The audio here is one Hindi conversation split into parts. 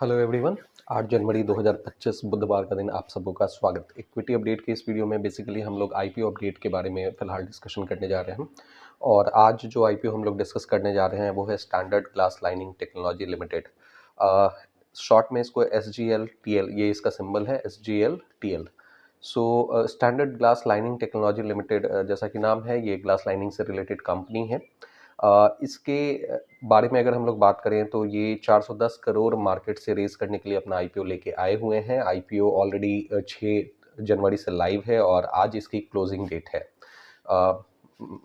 Hello everyone. 8 जनवरी 2025 बुधवार का दिन आप सबों का स्वागत। इक्विटी अपडेट के इस वीडियो में बेसिकली हम लोग आईपीओ अपडेट के बारे में फ़िलहाल डिस्कशन करने जा रहे हैं। और आज जो आईपीओ हम लोग डिस्कस करने जा रहे हैं वो है standard glass lining technology limited. Short में इसको एसजीएल टीएल, ये इसका सिंबल है SGL TL. So standard glass lining technology limited, जैसा कि नाम है, ये ग्लास लाइनिंग से रिलेटेड कंपनी है। इसके बारे में अगर हम लोग बात करें तो ये 410 करोड़ मार्केट से रेज़ करने के लिए अपना आईपीओ लेके आए हुए हैं। आईपीओ ऑलरेडी 6 जनवरी से लाइव है और आज इसकी क्लोजिंग डेट है।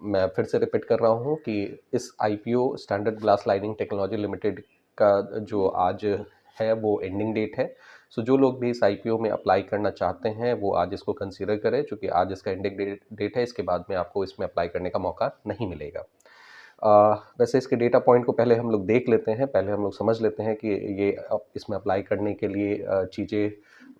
मैं फिर से रिपीट कर रहा हूँ कि इस IPO standard glass lining technology limited का जो आज है वो एंडिंग डेट है। सो जो लोग भी इस आईपीओ में अप्लाई करना चाहते हैं वो आज इसको कंसीडर करें, क्योंकि आज इसका एंडिंग डेट है। इसके बाद में आपको इसमें अप्लाई करने का मौका नहीं मिलेगा। वैसे इसके डेटा पॉइंट को पहले हम लोग देख लेते हैं, पहले हम लोग समझ लेते हैं कि ये इसमें अप्लाई करने के लिए चीज़ें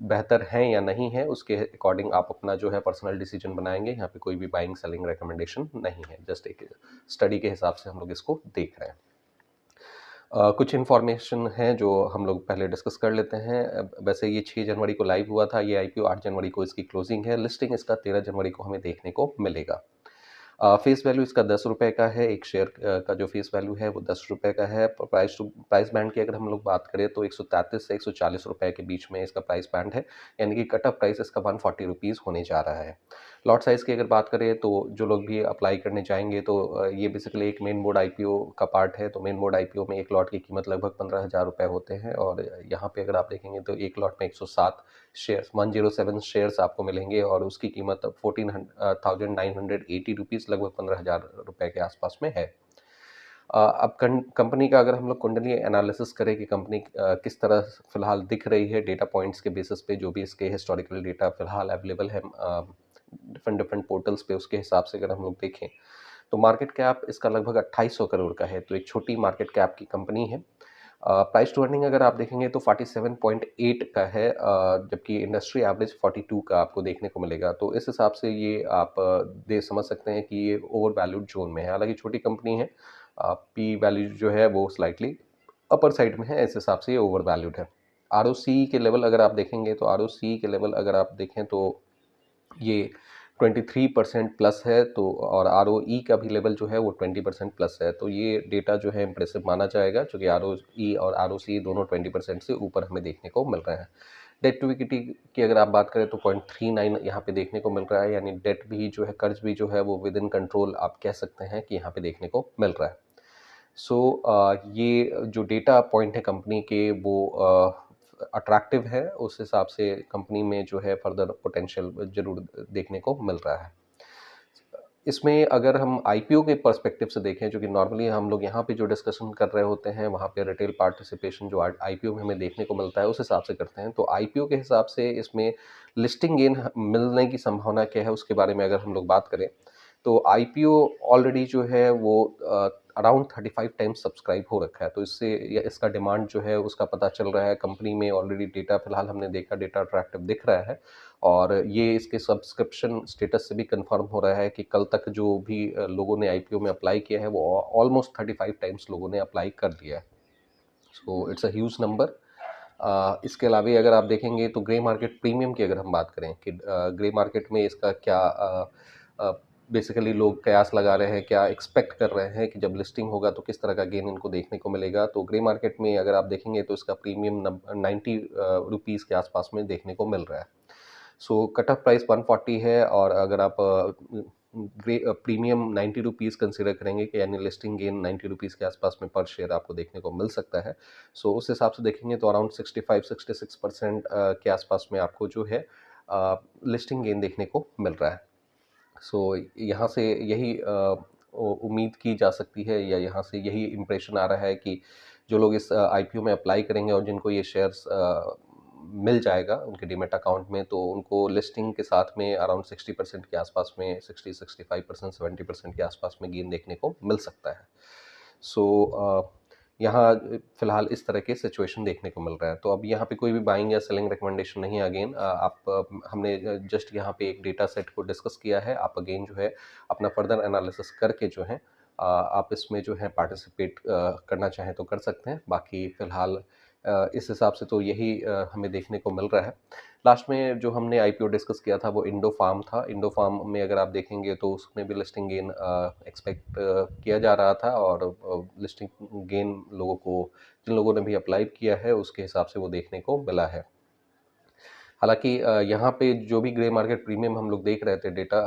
बेहतर हैं या नहीं हैं। उसके अकॉर्डिंग आप अपना जो है पर्सनल डिसीजन बनाएंगे। यहाँ पे कोई भी बाइंग सेलिंग रिकमेंडेशन नहीं है, जस्ट एक स्टडी के हिसाब से हम लोग इसको देख रहे हैं। कुछ इन्फॉर्मेशन है जो हम लोग पहले डिस्कस कर लेते हैं। वैसे ये 6 जनवरी को लाइव हुआ था ये आईपीओ, 8 जनवरी को इसकी क्लोजिंग है। लिस्टिंग इसका 13 जनवरी को हमें देखने को मिलेगा। फेस वैल्यू इसका 10 रुपये का है। एक शेयर का जो फेस वैल्यू है वो 10 रुपये का है। प्राइस बैंड की अगर हम लोग बात करें तो 133 से 140 रुपये के बीच में इसका प्राइस बैंड है, यानी कि कट ऑफ प्राइस इसका 140 रुपीज़ होने जा रहा है। लॉट साइज़ की अगर बात करें तो जो लोग भी अप्लाई करने चाहेंगे तो ये बेसिकली एक मेन बोर्ड आईपीओ का पार्ट है। तो मेन बोर्ड आईपीओ में एक लॉट की कीमत लगभग 15,000 रुपये होते हैं और यहाँ पे अगर आप देखेंगे तो एक लॉट में 107 शेयर्स 107 शेयर्स आपको मिलेंगे और उसकी कीमत 14,980 रुपीज़, लगभग 15,000 रुपये के आसपास में है। अब कंपनी का अगर हम लोग कुंडली एनालिसिस करें कि कंपनी किस तरह फिलहाल दिख रही है डेटा पॉइंट्स के बेसिस पे, जो भी इसके हिस्टोरिकल डेटा फिलहाल अवेलेबल है डिफरेंट डिफरेंट पोर्टल्स पे, उसके हिसाब से अगर हम लोग देखें तो मार्केट कैप इसका लगभग 2800 करोड़ का है। तो एक छोटी मार्केट कैप की कंपनी है। प्राइस टू अर्निंग अगर आप देखेंगे तो 47.8 का है, जबकि इंडस्ट्री एवरेज 42 का आपको देखने को मिलेगा। तो इस हिसाब से ये आप दे समझ सकते हैं कि ये ओवर वैल्यूड जोन में है। हालांकि छोटी कंपनी है, पी वैल्यू जो है वो स्लाइटली अपर साइड में है, इस हिसाब से ये ओवर वैल्यूड है। आरओसी के लेवल अगर आप देखेंगे तो आरओसी के लेवल अगर आप देखें तो ये 23% प्लस है। तो और आरओई का भी लेवल जो है वो 20% प्लस है। तो ये डेटा जो है इम्प्रेसिव माना जाएगा, क्योंकि आरओई और आरओसी दोनों 20% से ऊपर हमें देखने को मिल रहे हैं। डेट टू इक्विटी की अगर आप बात करें तो 0.39 यहाँ पे देखने को मिल रहा है, यानी डेट भी जो है, कर्ज भी जो है वो विद इन कंट्रोल आप कह सकते हैं कि यहाँ पे देखने को मिल रहा है। ये जो डेटा पॉइंट है कंपनी के वो अट्रैक्टिव है। उस हिसाब से कंपनी में जो है फर्दर पोटेंशियल ज़रूर देखने को मिल रहा है। इसमें अगर हम आईपीओ के पर्सपेक्टिव से देखें, जो कि नॉर्मली हम लोग यहाँ पे जो डिस्कशन कर रहे होते हैं वहाँ पे रिटेल पार्टिसिपेशन जो आईपीओ में हमें देखने को मिलता है उस हिसाब से करते हैं। तो आईपीओ के हिसाब से इसमें लिस्टिंग गेन मिलने की संभावना क्या है उसके बारे में अगर हम लोग बात करें तो आईपीओ ऑलरेडी जो है वो अराउंड 35 टाइम्स सब्सक्राइब हो रखा है। तो इससे इसका डिमांड जो है उसका पता चल रहा है। कंपनी में ऑलरेडी डेटा फिलहाल हमने देखा, डेटा अट्रैक्टिव दिख रहा है और ये इसके सब्सक्रिप्शन स्टेटस से भी कंफर्म हो रहा है कि कल तक जो भी लोगों ने आईपीओ में अप्लाई किया है वो ऑलमोस्ट 35 टाइम्स लोगों ने अप्लाई कर दिया है। So it's a huge number. इसके अलावा अगर आप देखेंगे तो ग्रे मार्केट प्रीमियम की अगर हम बात करें कि ग्रे मार्केट में इसका क्या बेसिकली लोग कयास लगा रहे हैं, क्या एक्सपेक्ट कर रहे हैं कि जब लिस्टिंग होगा तो किस तरह का गेन इनको देखने को मिलेगा। तो ग्रे मार्केट में अगर आप देखेंगे तो इसका प्रीमियम 90 रुपीज़ के आसपास में देखने को मिल रहा है। सो कट ऑफ प्राइस 140 है और अगर आप ग्रे प्रीमियम 90 रुपीज़ कंसिडर करेंगे कि यानी लिस्टिंग गेन 90 रुपीज़ के आसपास में पर शेयर आपको देखने को मिल सकता है। सो उस हिसाब से देखेंगे तो अराउंड 65-66% के आसपास में आपको जो है लिस्टिंग गेन देखने को मिल रहा है। सो यहाँ से यही उम्मीद की जा सकती है या यहाँ से यही इम्प्रेशन आ रहा है कि जो लोग इस आईपीओ में अप्लाई करेंगे और जिनको ये शेयर्स मिल जाएगा उनके डीमैट अकाउंट में, तो उनको लिस्टिंग के साथ में अराउंड 60% के आसपास में 60-65%, 70% के आसपास में गेन देखने को मिल सकता है। सो यहाँ फिलहाल इस तरह के सिचुएशन देखने को मिल रहा है। तो अब यहाँ पे कोई भी बाइंग या सेलिंग रिकमेंडेशन नहीं है। अगेन हमने जस्ट यहाँ पे एक डेटा सेट को डिस्कस किया है। आप अगेन जो है अपना फर्दर एनालिसिस करके जो है आप इसमें जो है पार्टिसिपेट करना चाहें तो कर सकते हैं। बाकी फ़िलहाल इस हिसाब से तो यही हमें देखने को मिल रहा है। लास्ट में जो हमने आईपीओ डिस्कस किया था वो इंडो फार्म था। इंडो फार्म में अगर आप देखेंगे तो उसमें भी लिस्टिंग गेन एक्सपेक्ट किया जा रहा था, और लिस्टिंग गेन लोगों को, जिन लोगों ने भी अप्लाई किया है उसके हिसाब से वो देखने को मिला है। हालाँकि यहाँ पे जो भी ग्रे मार्केट प्रीमियम हम लोग देख रहे थे डेटा,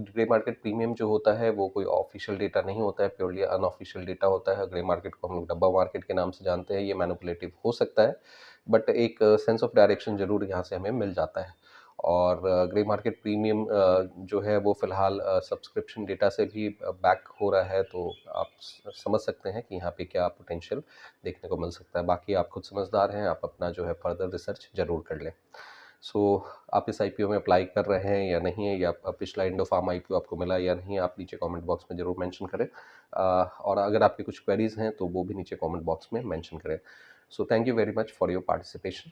ग्रे मार्केट प्रीमियम जो होता है वो कोई ऑफ़िशियल डेटा नहीं होता है, प्योरली अनऑफ़िशियल डेटा होता है। ग्रे मार्केट को हम लोग डब्बा मार्केट के नाम से जानते हैं, ये मैनिपुलेटिव हो सकता है, बट एक सेंस ऑफ डायरेक्शन ज़रूर यहाँ से हमें मिल जाता है। और ग्रे मार्केट प्रीमियम जो है वो फ़िलहाल सब्सक्रिप्शन डेटा से भी बैक हो रहा है, तो आप समझ सकते हैं कि यहाँ पे क्या पोटेंशियल देखने को मिल सकता है। बाकी आप खुद समझदार हैं, आप अपना जो है फर्दर रिसर्च ज़रूर कर लें। सो आप इस आईपीओ में अप्लाई कर रहे हैं या नहीं है, या पिछला इंडो फार्म आईपीओ आपको मिला या नहीं, आप नीचे कमेंट बॉक्स में ज़रूर मेंशन करें। और अगर आपकी कुछ क्वेरीज हैं तो वो भी नीचे कमेंट बॉक्स में मेंशन करें। So thank you very much for your participation.